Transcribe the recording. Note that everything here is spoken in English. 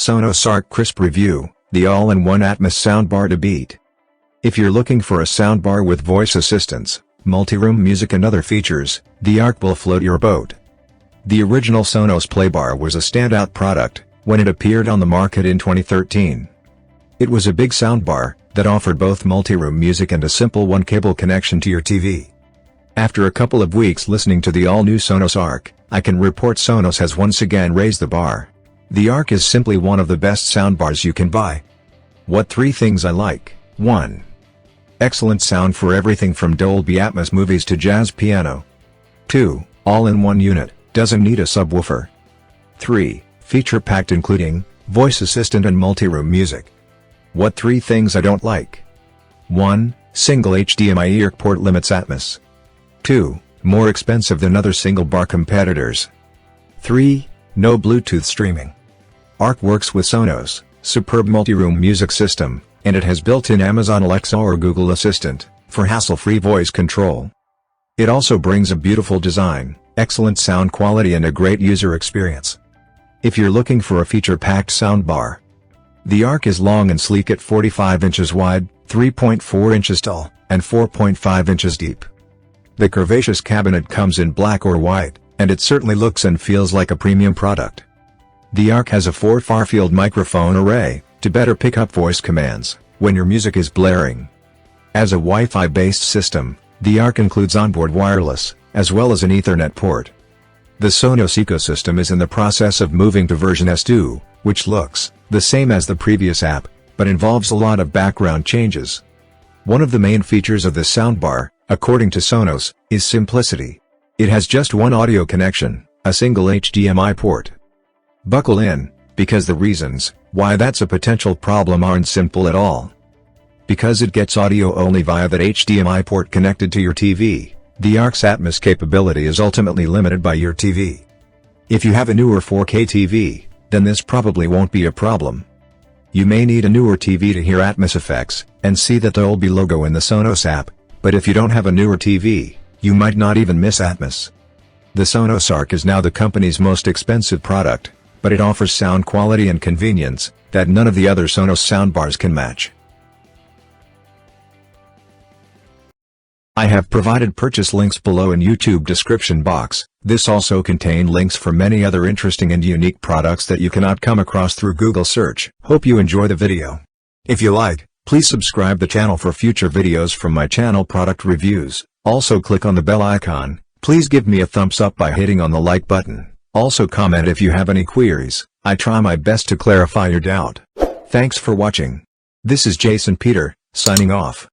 Sonos Arc Crisp Review, the all-in-one Atmos soundbar to beat. If you're looking for a soundbar with voice assistance, multi-room music and other features, the Arc will float your boat. The original Sonos Playbar was a standout product when it appeared on the market in 2013. It was a big soundbar that offered both multi-room music and a simple one-cable connection to your TV. After a couple of weeks listening to the all-new Sonos Arc, I can report Sonos has once again raised the bar. The Arc is simply one of the best soundbars you can buy. What 3 things I like? 1. Excellent sound for everything from Dolby Atmos movies to jazz piano. 2. All-in-one unit, doesn't need a subwoofer. 3. Feature-packed including voice assistant and multi-room music. What 3 things I don't like? 1. Single HDMI ear port limits Atmos. 2. More expensive than other single-bar competitors. 3. No Bluetooth streaming. Arc works with Sonos' superb multi-room music system, and it has built-in Amazon Alexa or Google Assistant for hassle-free voice control. It also brings a beautiful design, excellent sound quality and a great user experience. If you're looking for a feature-packed soundbar, the Arc is long and sleek at 45 inches wide, 3.4 inches tall, and 4.5 inches deep. The curvaceous cabinet comes in black or white, and it certainly looks and feels like a premium product. The Arc has a 4 far-field microphone array to better pick up voice commands when your music is blaring. As a Wi-Fi-based system, the Arc includes onboard wireless, as well as an Ethernet port. The Sonos ecosystem is in the process of moving to version S2, which looks the same as the previous app, but involves a lot of background changes. One of the main features of this soundbar, according to Sonos, is simplicity. It has just one audio connection, a single HDMI port. Buckle in, because the reasons why that's a potential problem aren't simple at all. Because it gets audio only via that HDMI port connected to your TV, the Arc's Atmos capability is ultimately limited by your TV. If you have a newer 4K TV, then this probably won't be a problem. You may need a newer TV to hear Atmos effects and see that Dolby logo in the Sonos app, but if you don't have a newer TV, you might not even miss Atmos. The Sonos Arc is now the company's most expensive product, but it offers sound quality and convenience that none of the other Sonos soundbars can match. I have provided purchase links below in YouTube description box. This also contains links for many other interesting and unique products that you cannot come across through Google search. Hope you enjoy the video. If you like, please subscribe the channel for future videos from my channel product reviews. Also click on the bell icon. Please give me a thumbs up by hitting on the like button. Also comment if you have any queries. I try my best to clarify your doubt. Thanks for watching. This is Jason Peter, signing off.